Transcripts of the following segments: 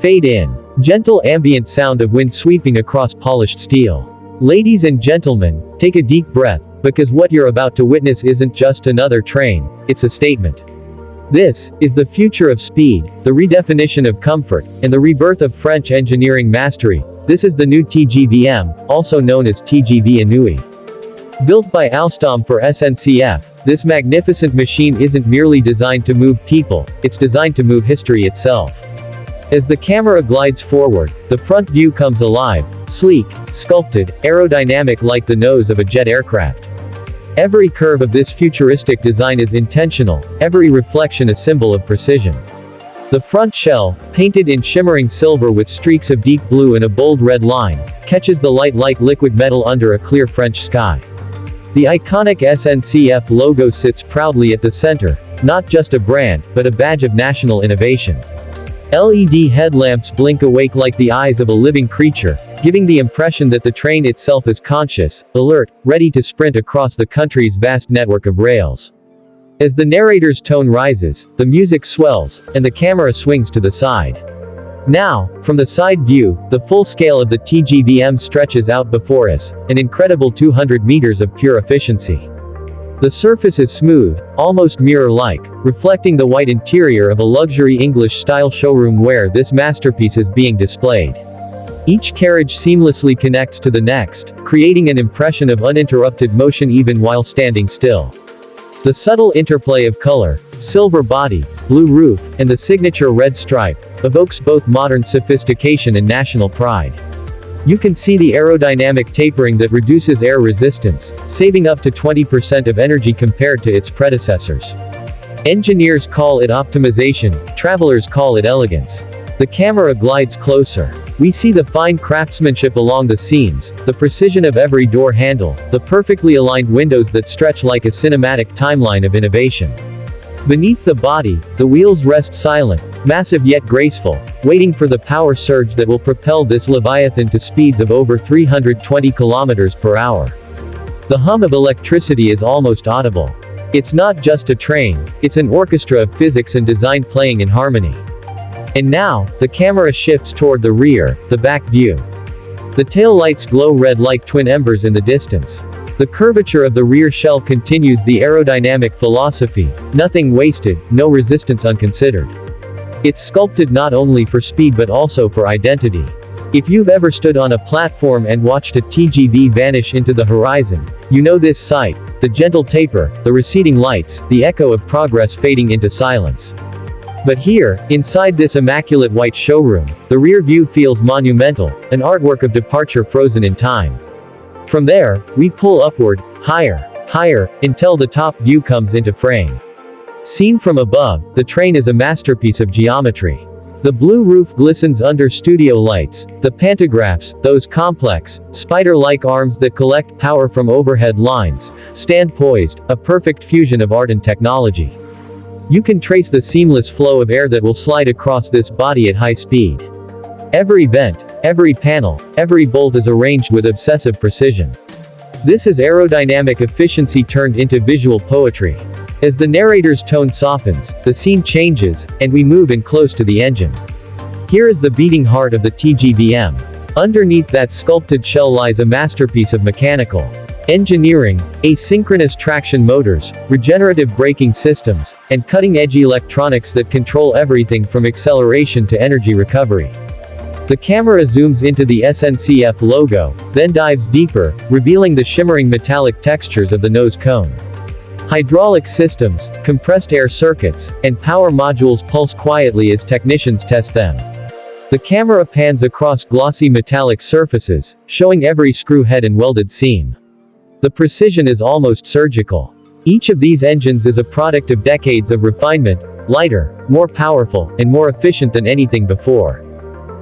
Fade in. Gentle ambient sound of wind sweeping across polished steel. Ladies and gentlemen, take a deep breath, because what you're about to witness isn't just another train, it's a statement. This is the future of speed, the redefinition of comfort, and the rebirth of French engineering mastery. This is the new TGV M, also known as TGV Inouï. Built by Alstom for SNCF, this magnificent machine isn't merely designed to move people, it's designed to move history itself. As the camera glides forward, the front view comes alive, sleek, sculpted, aerodynamic like the nose of a jet aircraft. Every curve of this futuristic design is intentional, every reflection a symbol of precision. The front shell, painted in shimmering silver with streaks of deep blue and a bold red line, catches the light like liquid metal under a clear French sky. The iconic SNCF logo sits proudly at the center, not just a brand, but a badge of national innovation. LED headlamps blink awake like the eyes of a living creature, giving the impression that the train itself is conscious, alert, ready to sprint across the country's vast network of rails. As the narrator's tone rises, the music swells, and the camera swings to the side. Now, from the side view, the full scale of the TGV M stretches out before us, an incredible 200 meters of pure efficiency. The surface is smooth, almost mirror-like, reflecting the white interior of a luxury English-style showroom where this masterpiece is being displayed. Each carriage seamlessly connects to the next, creating an impression of uninterrupted motion even while standing still. The subtle interplay of color, silver body, blue roof, and the signature red stripe, evokes both modern sophistication and national pride. You can see the aerodynamic tapering that reduces air resistance, saving up to 20% of energy compared to its predecessors. Engineers call it optimization, travelers call it elegance. The camera glides closer. We see the fine craftsmanship along the seams, the precision of every door handle, the perfectly aligned windows that stretch like a cinematic timeline of innovation. Beneath the body, the wheels rest silent, massive yet graceful, waiting for the power surge that will propel this leviathan to speeds of over 320 kilometers per hour. The hum of electricity is almost audible. It's not just a train, it's an orchestra of physics and design playing in harmony. And now, the camera shifts toward the rear, the back view. The tail lights glow red like twin embers in the distance. The curvature of the rear shell continues the aerodynamic philosophy, nothing wasted, no resistance unconsidered. It's sculpted not only for speed but also for identity. If you've ever stood on a platform and watched a TGV vanish into the horizon, you know this sight, the gentle taper, the receding lights, the echo of progress fading into silence. But here, inside this immaculate white showroom, the rear view feels monumental, an artwork of departure frozen in time. From there, we pull upward, higher, higher, until the top view comes into frame. Seen from above, the train is a masterpiece of geometry. The blue roof glistens under studio lights, the pantographs, those complex, spider-like arms that collect power from overhead lines, stand poised, a perfect fusion of art and technology. You can trace the seamless flow of air that will slide across this body at high speed. Every vent, every panel, every bolt is arranged with obsessive precision. This is aerodynamic efficiency turned into visual poetry. As the narrator's tone softens, the scene changes, and we move in close to the engine. Here is the beating heart of the TGV M. Underneath that sculpted shell lies a masterpiece of mechanical engineering, asynchronous traction motors, regenerative braking systems, and cutting-edge electronics that control everything from acceleration to energy recovery. The camera zooms into the SNCF logo, then dives deeper, revealing the shimmering metallic textures of the nose cone. Hydraulic systems, compressed air circuits, and power modules pulse quietly as technicians test them. The camera pans across glossy metallic surfaces, showing every screw head and welded seam. The precision is almost surgical. Each of these engines is a product of decades of refinement, lighter, more powerful, and more efficient than anything before.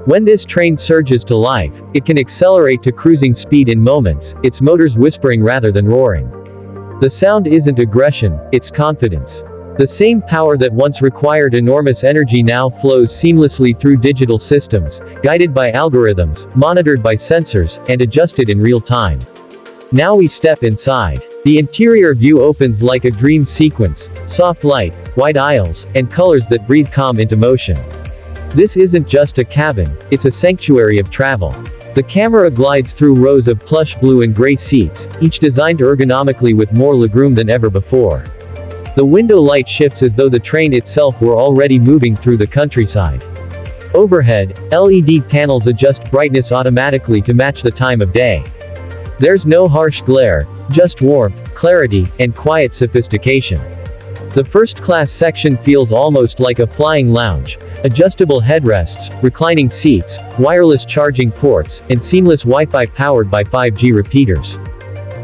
When this train surges to life, it can accelerate to cruising speed in moments, its motors whispering rather than roaring. The sound isn't aggression, it's confidence. The same power that once required enormous energy now flows seamlessly through digital systems, guided by algorithms, monitored by sensors, and adjusted in real time. Now we step inside. The interior view opens like a dream sequence, soft light, wide aisles, and colors that breathe calm into motion. This isn't just a cabin, it's a sanctuary of travel. The camera glides through rows of plush blue and gray seats, each designed ergonomically with more legroom than ever before. The window light shifts as though the train itself were already moving through the countryside. Overhead, LED panels adjust brightness automatically to match the time of day. There's no harsh glare, just warmth, clarity, and quiet sophistication. The first-class section feels almost like a flying lounge. Adjustable headrests, reclining seats, wireless charging ports, and seamless Wi-Fi powered by 5G repeaters.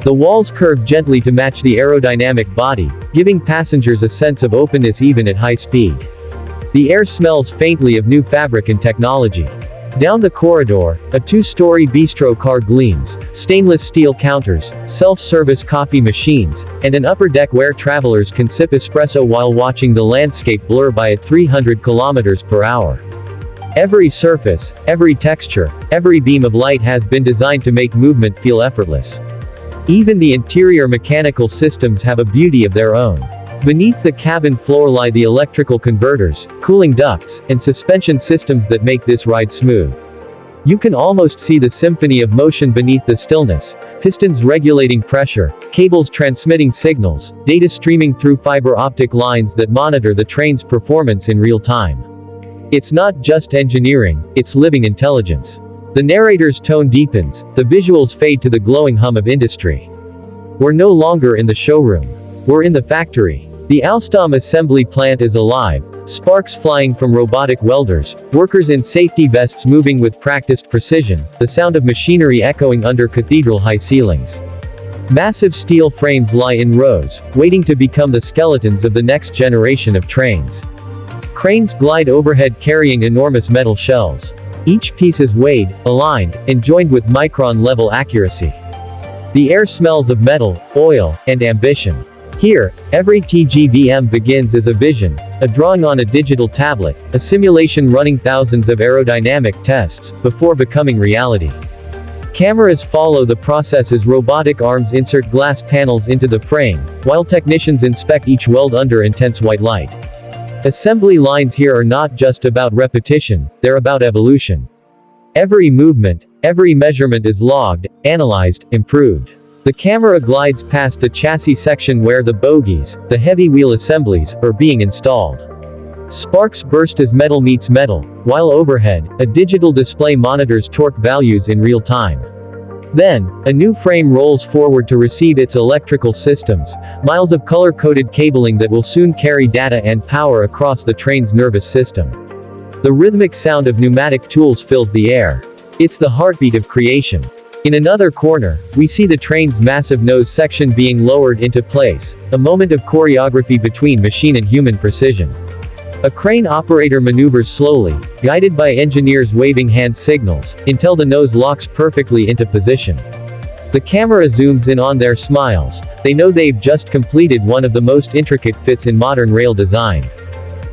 The walls curve gently to match the aerodynamic body, giving passengers a sense of openness even at high speed. The air smells faintly of new fabric and technology. Down the corridor, a two-story bistro car gleams, stainless steel counters, self-service coffee machines, and an upper deck where travelers can sip espresso while watching the landscape blur by at 300 kilometers per hour. Every surface, every texture, every beam of light has been designed to make movement feel effortless. Even the interior mechanical systems have a beauty of their own. Beneath the cabin floor lie the electrical converters, cooling ducts, and suspension systems that make this ride smooth. You can almost see the symphony of motion beneath the stillness, pistons regulating pressure, cables transmitting signals, data streaming through fiber optic lines that monitor the train's performance in real time. It's not just engineering, it's living intelligence. The narrator's tone deepens, the visuals fade to the glowing hum of industry. We're no longer in the showroom. We're in the factory. The Alstom assembly plant is alive, sparks flying from robotic welders, workers in safety vests moving with practiced precision, the sound of machinery echoing under cathedral-high ceilings. Massive steel frames lie in rows, waiting to become the skeletons of the next generation of trains. Cranes glide overhead carrying enormous metal shells. Each piece is weighed, aligned, and joined with micron-level accuracy. The air smells of metal, oil, and ambition. Here, every TGV M begins as a vision, a drawing on a digital tablet, a simulation running thousands of aerodynamic tests, before becoming reality. Cameras follow the process as robotic arms insert glass panels into the frame, while technicians inspect each weld under intense white light. Assembly lines here are not just about repetition, they're about evolution. Every movement, every measurement is logged, analyzed, improved. The camera glides past the chassis section where the bogies, the heavy wheel assemblies, are being installed. Sparks burst as metal meets metal, while overhead, a digital display monitors torque values in real time. Then, a new frame rolls forward to receive its electrical systems, miles of color-coded cabling that will soon carry data and power across the train's nervous system. The rhythmic sound of pneumatic tools fills the air. It's the heartbeat of creation. In another corner, we see the train's massive nose section being lowered into place, a moment of choreography between machine and human precision. A crane operator maneuvers slowly, guided by engineers waving hand signals, until the nose locks perfectly into position. The camera zooms in on their smiles, they know they've just completed one of the most intricate fits in modern rail design.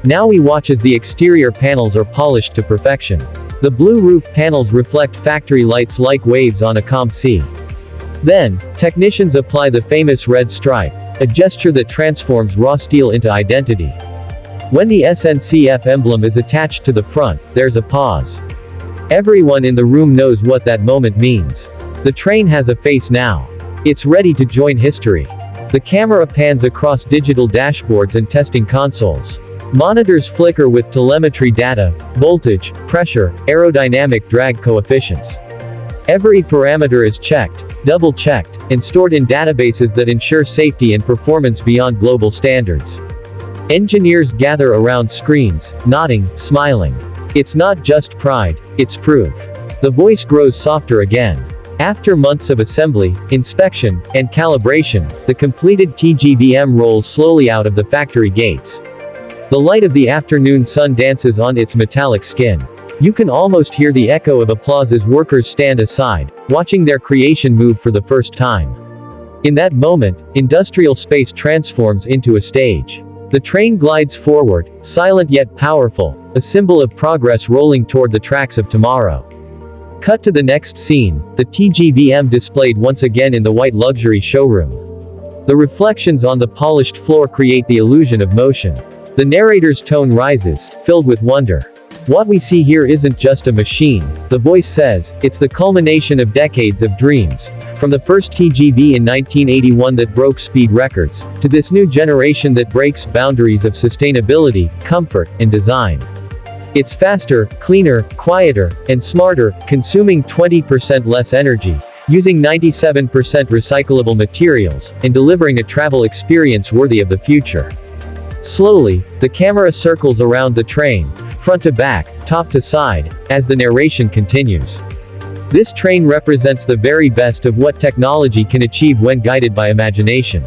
Now we watch as the exterior panels are polished to perfection. The blue roof panels reflect factory lights like waves on a calm sea. Then, technicians apply the famous red stripe, a gesture that transforms raw steel into identity. When the SNCF emblem is attached to the front, there's a pause. Everyone in the room knows what that moment means. The train has a face now. It's ready to join history. The camera pans across digital dashboards and testing consoles. Monitors flicker with telemetry data, voltage, pressure, aerodynamic drag coefficients. Every parameter is checked, double-checked, and stored in databases that ensure safety and performance beyond global standards. Engineers gather around screens, nodding, smiling. It's not just pride, it's proof. The voice grows softer again. After months of assembly, inspection, and calibration, the completed TGV M rolls slowly out of the factory gates. The light of the afternoon sun dances on its metallic skin. You can almost hear the echo of applause as workers stand aside, watching their creation move for the first time. In that moment, industrial space transforms into a stage. The train glides forward, silent yet powerful, a symbol of progress rolling toward the tracks of tomorrow. Cut to the next scene, the TGV M displayed once again in the white luxury showroom. The reflections on the polished floor create the illusion of motion. The narrator's tone rises, filled with wonder. What we see here isn't just a machine, the voice says, it's the culmination of decades of dreams. From the first TGV in 1981 that broke speed records, to this new generation that breaks boundaries of sustainability, comfort, and design. It's faster, cleaner, quieter, and smarter, consuming 20% less energy, using 97% recyclable materials, and delivering a travel experience worthy of the future. Slowly, the camera circles around the train, front to back, top to side, as the narration continues. This train represents the very best of what technology can achieve when guided by imagination.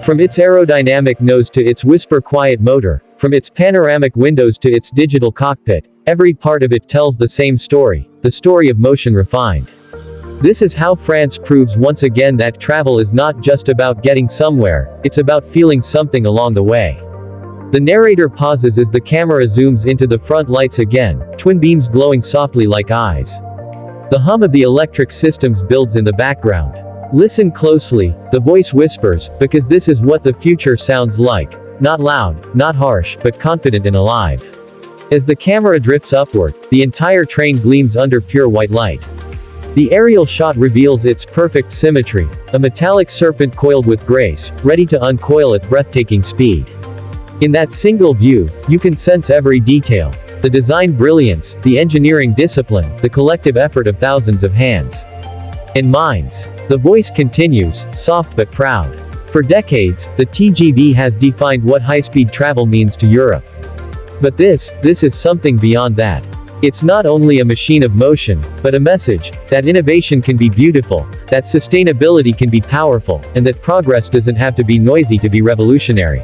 From its aerodynamic nose to its whisper-quiet motor, from its panoramic windows to its digital cockpit, every part of it tells the same story, the story of motion refined. This is how France proves once again that travel is not just about getting somewhere, it's about feeling something along the way. The narrator pauses as the camera zooms into the front lights again, twin beams glowing softly like eyes. The hum of the electric systems builds in the background. Listen closely, the voice whispers, because this is what the future sounds like. Not loud, not harsh, but confident and alive. As the camera drifts upward, the entire train gleams under pure white light. The aerial shot reveals its perfect symmetry, a metallic serpent coiled with grace, ready to uncoil at breathtaking speed. In that single view, you can sense every detail. The design brilliance, the engineering discipline, the collective effort of thousands of hands and minds. The voice continues, soft but proud. For decades, the TGV has defined what high-speed travel means to Europe. But this is something beyond that. It's not only a machine of motion, but a message, that innovation can be beautiful, that sustainability can be powerful, and that progress doesn't have to be noisy to be revolutionary.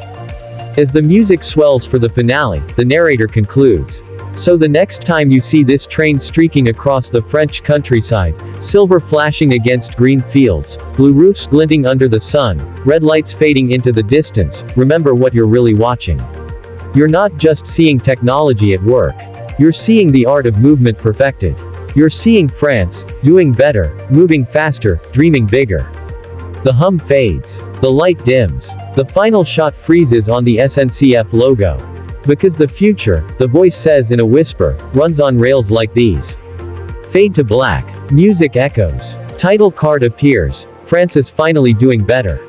As the music swells for the finale, the narrator concludes. So the next time you see this train streaking across the French countryside, silver flashing against green fields, blue roofs glinting under the sun, red lights fading into the distance, remember what you're really watching. You're not just seeing technology at work. You're seeing the art of movement perfected. You're seeing France, doing better, moving faster, dreaming bigger. The hum fades. The light dims. The final shot freezes on the SNCF logo. Because the future, the voice says in a whisper, runs on rails like these. Fade to black. Music echoes. Title card appears. France is finally doing better.